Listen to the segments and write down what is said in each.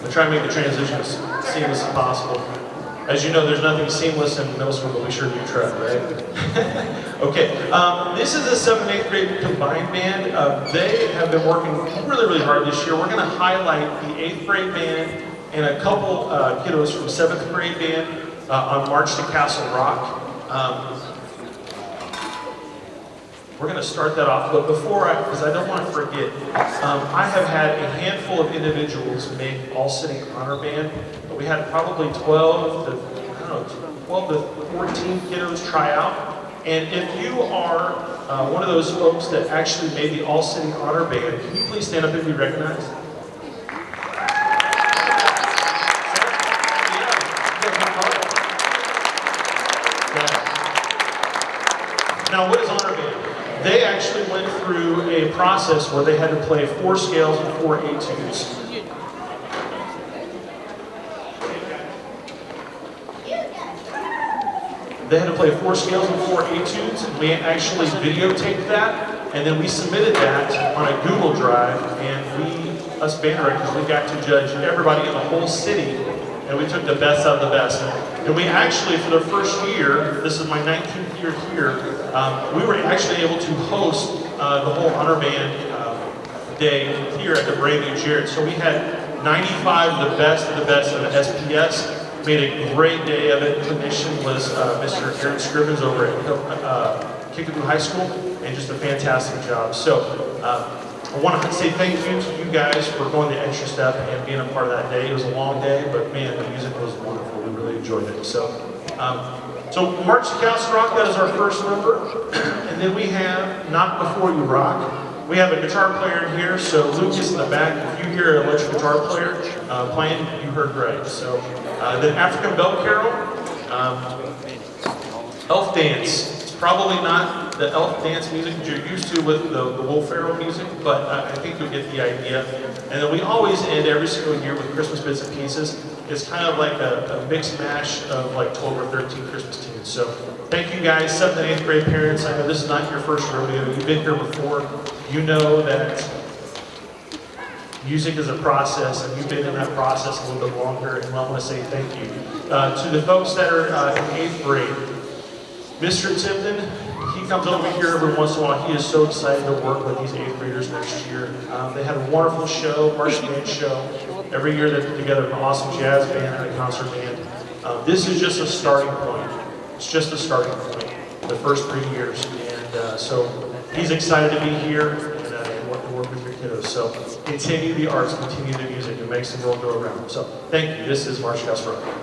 I'll try and make the transition as seamless as possible. As you know, there's nothing seamless in middle school, but we sure do try, right? Okay, this is a 7th and 8th grade combined band. They have been working really, really hard this year. We're going to highlight the 8th grade band and a couple kiddos from 7th grade band on March to Castle Rock. We're going to start that off, but because I don't want to forget, I have had a handful of individuals make all-sitting honor band, but we had probably 12 to 14 kiddos try out. And if you are one of those folks that actually made the all-sitting honor band, can you please stand up and be recognized? Now, what is honor band? They actually went through a process where they had to play 4 scales and 4 etudes. They had to play 4 scales and 4 etudes, and we actually videotaped that, and then we submitted that on a Google Drive, and us band directors, we got to judge everybody in the whole city, and we took the best out of the best. And we actually, for the first year, this is my 19th year here, we were actually able to host the whole honor band day here at the brand new Jarrett. So we had 95 of the best of SPS. Made a great day of it. The commission was Mr. Jarrett Scribbins over at Kickapoo High School, and just a fantastic job. So I want to say thank you to you guys for going the extra step and being a part of that day. It was a long day, but man, the music was wonderful. We really enjoyed it. So March to Castle Rock, that is our first number. And then we have Not Before You Rock. We have a guitar player in here, so Luke is in the back. If you hear an electric guitar player playing, you heard right. So then African Bell Carol, Elf Dance. It's probably not the elf dance music that you're used to with the Will Ferrell music, but I think you'll get the idea. And then we always end every single year with Christmas Bits and Pieces. It's kind of like a mix mash of like 12 or 13 Christmas tunes. So thank you guys, 7th and 8th grade parents. I know this is not your first rodeo. You've been here before. You know that music is a process, and you've been in that process a little bit longer, and I want to say thank you. To the folks that are in 8th grade, Mr. Tipton, he comes over here every once in a while. He is so excited to work with these 8th graders next year. They had a wonderful show, marching band show. Every year they put together an awesome jazz band and a concert band. This is just a starting point. It's just a starting point, the first 3 years. And so he's excited to be here and want to work with your kiddos. So continue the arts, continue the music, and make the world go around. So thank you. This is March Castle Rock.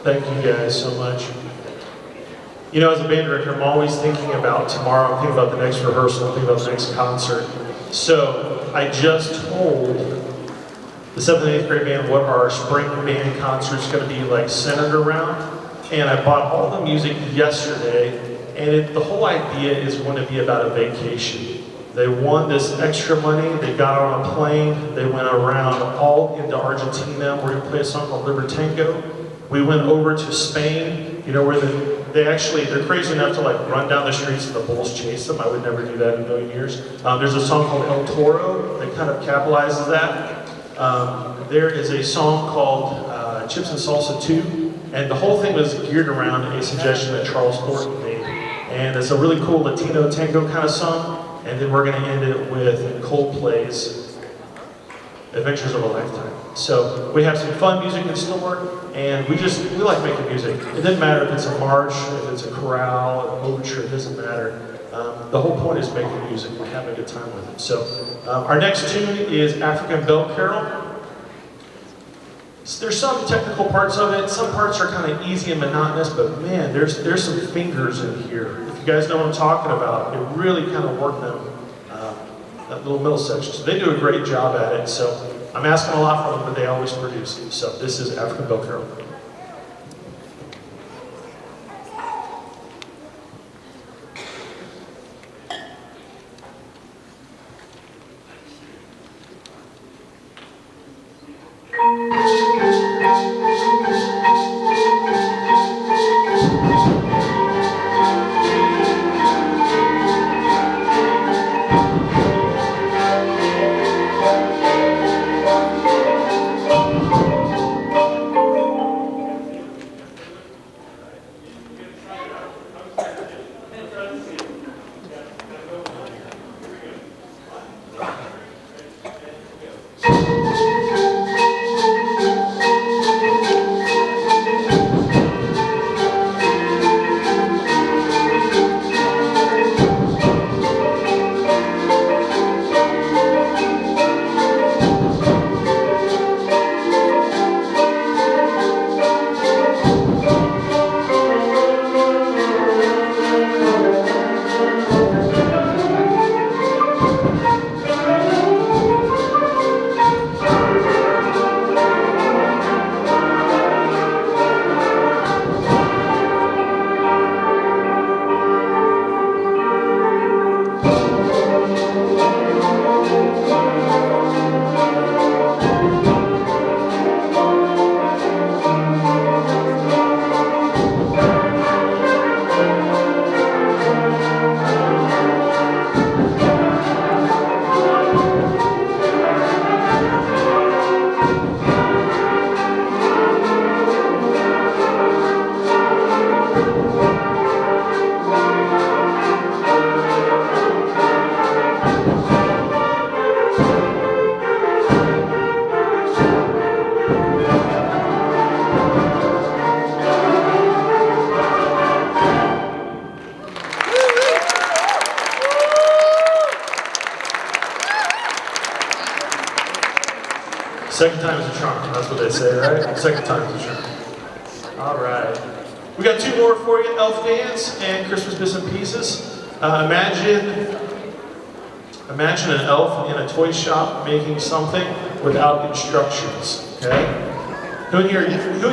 Thank you guys so much. You know, as a band director, I'm always thinking about tomorrow, I'm thinking about the next rehearsal, I'm thinking about the next concert. So I just told the 7th and 8th grade band what our spring band concert's going to be like centered around. And I bought all the music yesterday, and the whole idea is going to be about a vacation. They won this extra money, they got on a plane, they went around all into Argentina. We're going to play a song called Libertango. We went over to Spain, you know, where they're crazy enough to like run down the streets and the bulls chase them. I would never do that in a million years. There's a song called El Toro that kind of capitalizes that. There is a song called Chips and Salsa 2. And the whole thing was geared around a suggestion that Charles Thornton made. And it's a really cool Latino tango kind of song. And then we're going to end it with Coldplay's Adventures of a Lifetime. So we have some fun music in store, and we like making music. It doesn't matter if it's a march, if it's a chorale, an overture, it doesn't matter. The whole point is making music and having a good time with it. So our next tune is African Bell Carol. There's some technical parts of it. Some parts are kind of easy and monotonous, but man, there's some fingers in here. If you guys know what I'm talking about, it really kind of worked them, that little middle section. So they do a great job at it. So I'm asking a lot from them, but they always produce. So this is African Bell Carol. Second time is a charm, that's what they say, right? Second time is a charm. All right. We got two more for you, Elf Dance and Christmas Bits and Pieces. Imagine an elf in a toy shop making something without instructions, okay? Who in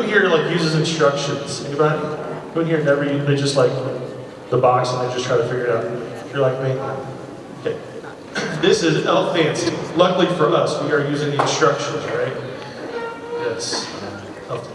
here like uses instructions? Anybody? Who in here they just like the box and they just try to figure it out? You're like me? Okay. This is elf dancing. Luckily for us, we are using the instructions, right? Yes. Elf dancing.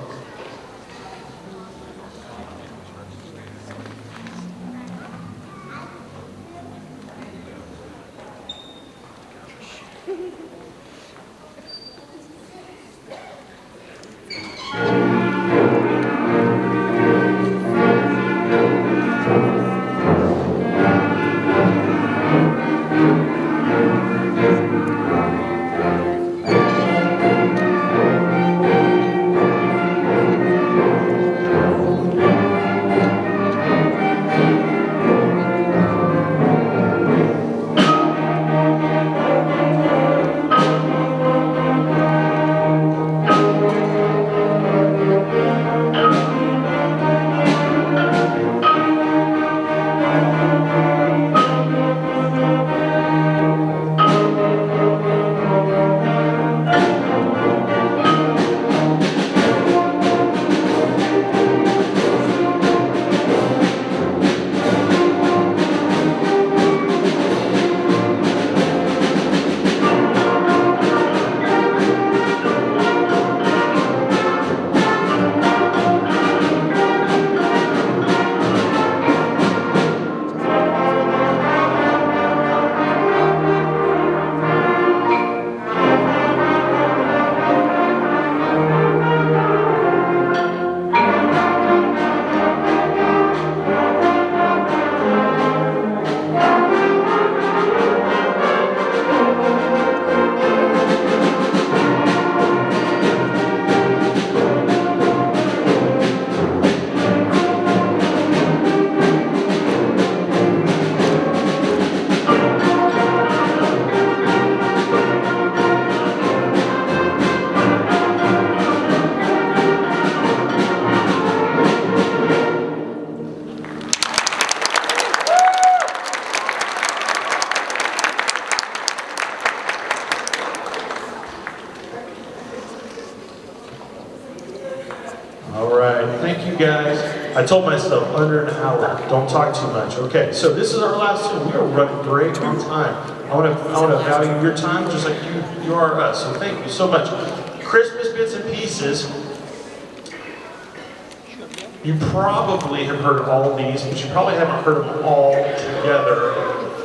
guys. I told myself under an hour, don't talk too much. Okay, so this is our last two. We are running great on time. I want to value your time just like you are us. So thank you so much. Christmas bits and pieces. You probably have heard of all of these, but you probably haven't heard of them all together,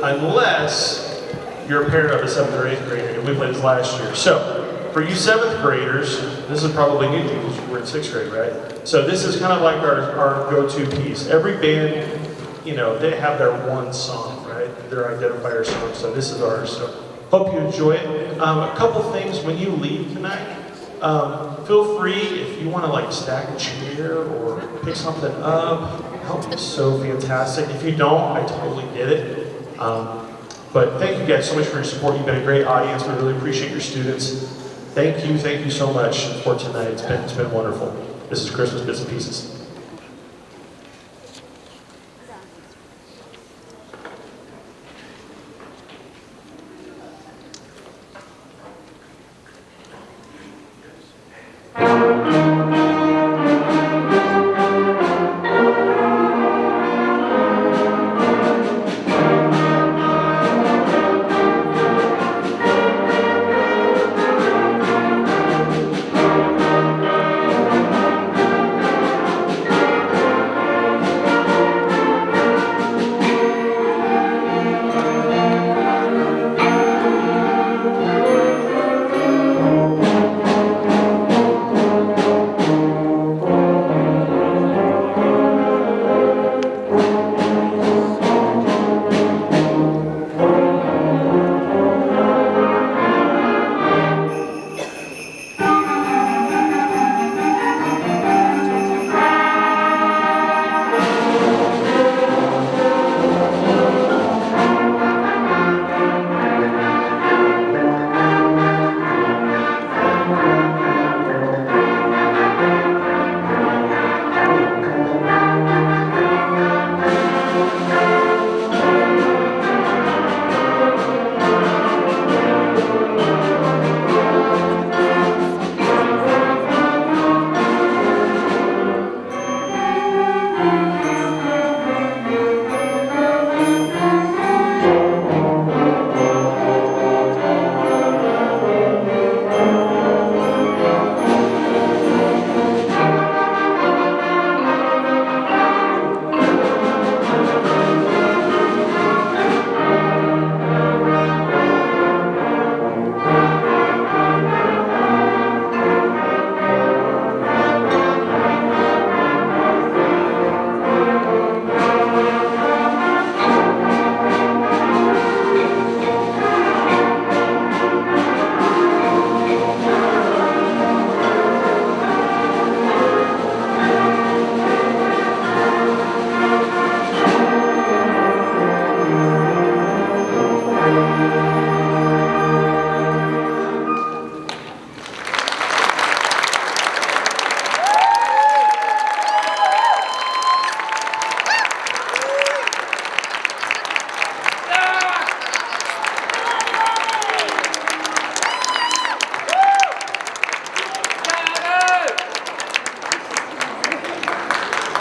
unless you're a parent of a 7th or 8th grader, and we played this last year. So, for you 7th graders, this is probably new to you because you were in 6th grade, right? So this is kind of like our go-to piece. Every band, you know, they have their one song, right? Their identifier song, so this is ours. So, hope you enjoy it. A couple things when you leave tonight. Feel free, if you want to like stack a chair or pick something up, help is so fantastic. If you don't, I totally get it. But thank you guys so much for your support. You've been a great audience. We really appreciate your students. Thank you so much for tonight. It's been wonderful. This is Christmas Bits and Pieces.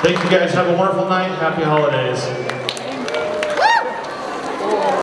Thank you guys. Have a wonderful night. Happy holidays.